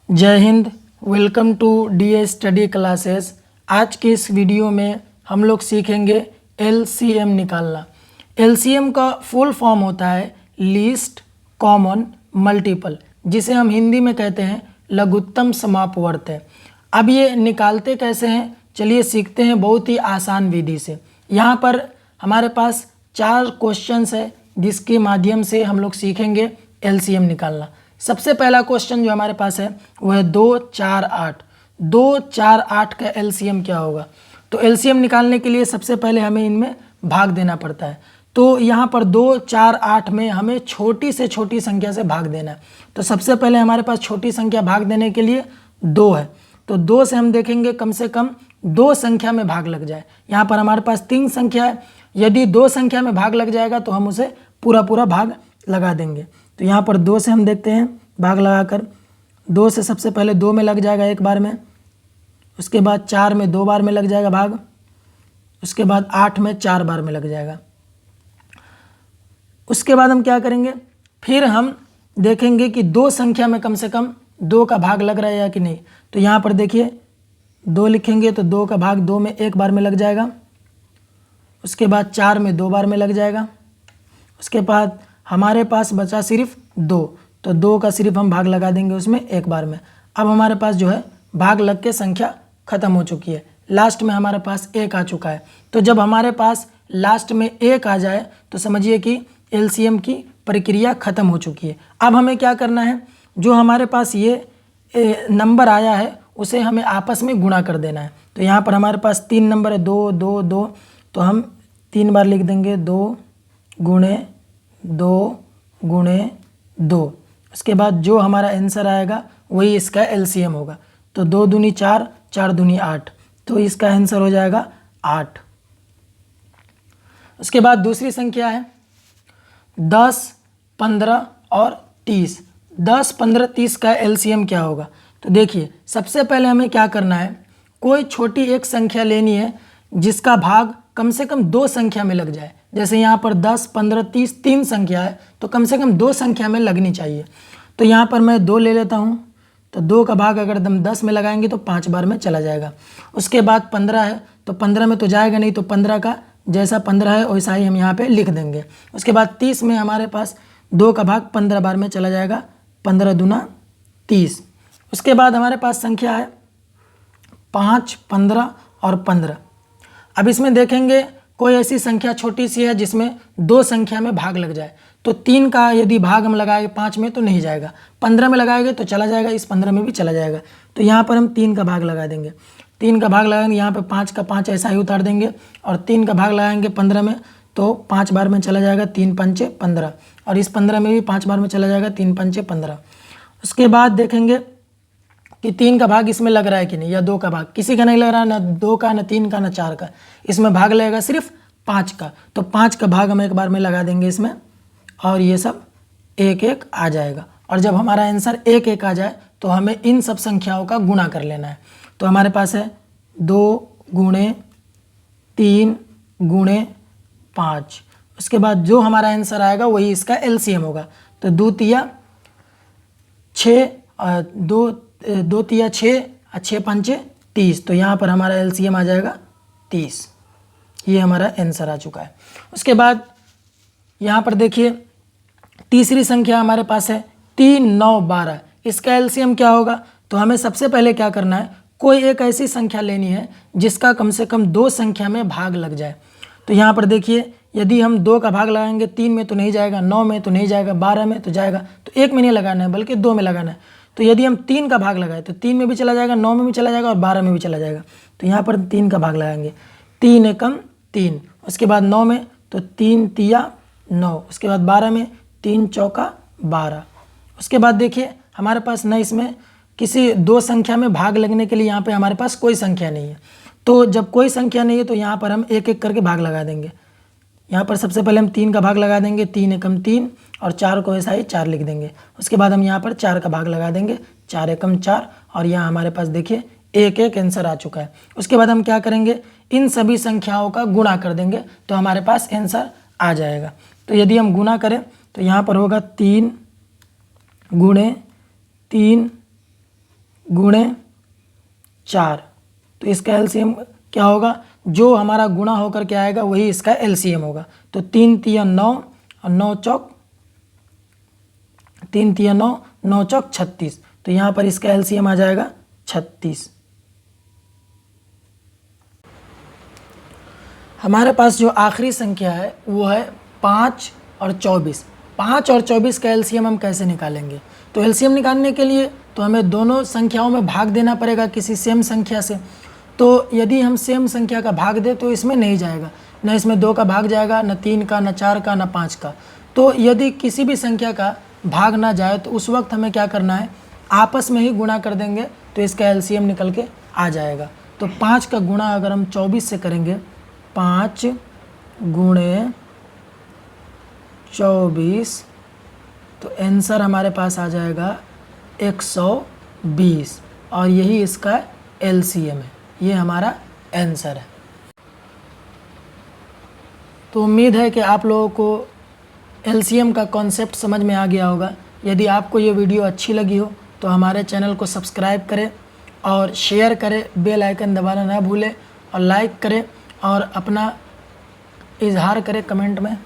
जय Hind. Welcome to DA study classes. आज के इस वीडियो में हम लोग सीखेंगे एलसीएम निकालना। एलसीएम का फुल फॉर्म होता है लीस्ट कॉमन मल्टीपल, जिसे हम हिंदी में कहते हैं लघुत्तम समापवर्त। अब ये निकालते कैसे हैं, चलिए सीखते हैं बहुत ही आसान विधि से। यहाँ पर हमारे पास 4 क्वेश्चंस है जिसके माध्यम से हम लोग सीखेंगे एलसीएम निकालना। सबसे पहला क्वेश्चन जो हमारे पास है वो है 2, 4, 8। 2, 4, 8 का एलसीएम क्या होगा? तो एलसीएम निकालने के लिए सबसे पहले हमें इनमें भाग देना पड़ता है। तो यहाँ पर 2, 4, 8 में हमें छोटी से छोटी संख्या से भाग देना है। तो सबसे पहले हमारे पास छोटी संख्या भाग देने के लिए 2 है। तो 2 से हम देखेंगे कम से कम 2 संख्या में भाग लग जाए। यहाँ पर हमारे पास 3 संख्या है, यदि 2 संख्या में भाग लग जाएगा तो हम उसे पूरा भाग लगा देंगे। तो यहाँ पर 2 से हम देखते हैं भाग लगाकर। 2 से सबसे पहले 2 में लग जाएगा एक बार में, उसके बाद 4 में 2 बार में लग जाएगा भाग, उसके बाद 8 में 4 बार में लग जाएगा। उसके बाद हम क्या करेंगे, फिर हम देखेंगे कि 2 संख्या में कम से कम 2 का भाग लग रहा है या कि नहीं। तो यहाँ पर देखिए 2 लिखेंगे तो 2 का भाग 2 में एक बार में लग जाएगा, उसके बाद 4 में 2 बार में लग जाएगा, उसके बाद हमारे पास बचा सिर्फ 2, तो 2 का सिर्फ हम भाग लगा देंगे उसमें एक बार में। अब हमारे पास जो है भाग लग के संख्या खत्म हो चुकी है, लास्ट में हमारे पास 1 आ चुका है। तो जब हमारे पास लास्ट में 1 आ जाए तो समझिए कि एलसीएम की प्रक्रिया खत्म हो चुकी है। अब हमें क्या करना है, जो हमारे पास ये नंबर आया है उसे हमें आपस में गुणा कर देना है। तो यहाँ पर हमारे पास 3 नंबर है, 2, 2, 2, तो हम 3 बार लिख देंगे 2 गुणे 2 गुणे 2। उसके बाद जो हमारा आंसर आएगा वही इसका एलसीएम होगा। तो 2 दूनी 4, 4 दूनी 8, तो इसका आंसर हो जाएगा 8। उसके बाद दूसरी संख्या है 10, 15 और 30। 10, 15, 30 का एलसीएम क्या होगा? तो देखिए सबसे पहले हमें क्या करना है, कोई छोटी एक संख्या लेनी है जिसका भाग कम से कम 2 संख्या में लग जाए। जैसे यहाँ पर 10, 15, 30 3 संख्या है, तो कम से कम 2 संख्या में लगनी चाहिए। तो यहाँ पर मैं 2 ले लेता हूँ, तो 2 का भाग अगर हम 10 में लगाएंगे तो 5 बार में चला जाएगा। उसके बाद 15 है, तो 15 में तो जाएगा नहीं, तो 15 का जैसा 15 है वैसा ही हम यहाँ पे लिख देंगे। उसके बाद 30 में हमारे पास 2 का भाग 15 बार में चला जाएगा, 15 दूना 30। उसके बाद हमारे पास संख्या है 5, 15 और 15। अब इसमें देखेंगे कोई ऐसी संख्या छोटी सी है जिसमें 2 संख्या में भाग लग जाए। तो 3 का यदि भाग हम लगाएंगे 5 में तो नहीं जाएगा, 15 में लगाएंगे तो चला जाएगा, इस 15 में भी चला जाएगा। तो यहाँ पर हम 3 का भाग लगा देंगे। 3 का भाग लगाएंगे, यहाँ पे 5 का 5 ऐसा ही उतार देंगे, और 3 का भाग लगाएंगे 15 में तो 5 बार में चला जाएगा, 3 पंचे 15, और इस 15 में भी 5 बार में चला जाएगा, 3 पंचे 15। उसके बाद देखेंगे कि 3 का भाग इसमें लग रहा है कि नहीं, या 2 का भाग, किसी का नहीं लग रहा है, ना 2 का, ना 3 का, ना 4 का। इसमें भाग लगेगा सिर्फ 5 का, तो 5 का भाग हम एक बार में लगा देंगे इसमें, और ये सब 1, 1 आ जाएगा। और जब हमारा आंसर 1, 1 आ जाए तो हमें इन सब संख्याओं का गुणा कर लेना है। तो हमारे पास है 2 गुणे 3 गुणे 5। उसके बाद जो हमारा आंसर आएगा वही इसका एलसीएम होगा। तो 2 तिया 6, 2 तिया 6, 6 पंचे 30, तो यहाँ पर हमारा एलसीएम आ जाएगा 30। ये हमारा आंसर आ चुका है। उसके बाद यहाँ पर देखिए तीसरी संख्या हमारे पास है 3, 9, 12। इसका एलसीएम क्या होगा? तो हमें सबसे पहले क्या करना है, कोई एक ऐसी संख्या लेनी है जिसका कम से कम 2 संख्या में भाग लग जाए। तो यहाँ पर देखिए यदि हम 2 का भाग लगाएंगे 3 में तो नहीं जाएगा, 9 में तो नहीं जाएगा, 12 में तो जाएगा, तो 1 में नहीं लगाना है बल्कि 2 में लगाना है। तो यदि हम 3 का भाग लगाए तो 3 में भी चला जाएगा, 9 में भी चला जाएगा, और 12 में भी चला जाएगा। तो यहाँ पर 3 का भाग लगाएंगे, 3 एकम 3, उसके बाद 9 में तो 3 तिया 9, उसके बाद 12 में 3 चौका 12। उसके बाद देखिए हमारे पास न इसमें किसी 2 संख्या में भाग लगने के लिए यहाँ पे हमारे पास कोई संख्या नहीं है। तो जब कोई संख्या नहीं है तो यहाँ पर हम 1, 1 करके भाग लगा देंगे। यहाँ पर सबसे पहले हम 3 का भाग लगा देंगे, 3 एकम 3, और 4 को ऐसा ही 4 लिख देंगे। उसके बाद हम यहाँ पर 4 का भाग लगा देंगे, 4 एकम 4, और यहाँ हमारे पास देखिए 1, 1 आंसर आ चुका है। उसके बाद हम क्या करेंगे, इन सभी संख्याओं का गुणा कर देंगे तो हमारे पास आंसर आ जाएगा। तो यदि हम गुणा करें तो यहाँ पर होगा 3 गुणे 3 गुणे 4, तो इसका एलसीएम क्या होगा, जो हमारा गुणा होकर के आएगा वही इसका एलसीएम होगा। तो 3 तिया 9 और 9 चौक 3 तिया 9, 9 चौक 36, तो यहाँ पर इसका एलसीएम आ जाएगा 36। हमारे पास जो आखिरी संख्या है वो है 5 और 24। 5 और 24 का एलसीएम हम कैसे निकालेंगे, तो एलसीएम निकालने के लिए तो हमें दोनों संख्याओं में भाग देना पड़ेगा किसी सेम संख्या से। तो यदि हम सेम संख्या का भाग दें तो इसमें नहीं जाएगा, न इसमें 2 का भाग जाएगा, न 3 का, न 4 का, न 5 का। तो यदि किसी भी संख्या का भाग ना जाए तो उस वक्त हमें क्या करना है, आपस में ही गुणा कर देंगे तो इसका एलसीएम निकल के आ जाएगा। तो 5 का गुणा अगर हम 24 से करेंगे, 5 गुणे 24, तो आंसर हमारे पास आ जाएगा 120 और यही इसका एलसीएम है, ये हमारा आंसर है। तो उम्मीद है कि आप लोगों को एलसीएम का कॉन्सेप्ट समझ में आ गया होगा। यदि आपको ये वीडियो अच्छी लगी हो तो हमारे चैनल को सब्सक्राइब करें और शेयर करें, बेल आइकन दबाना ना भूलें और लाइक करें और अपना इजहार करें कमेंट में।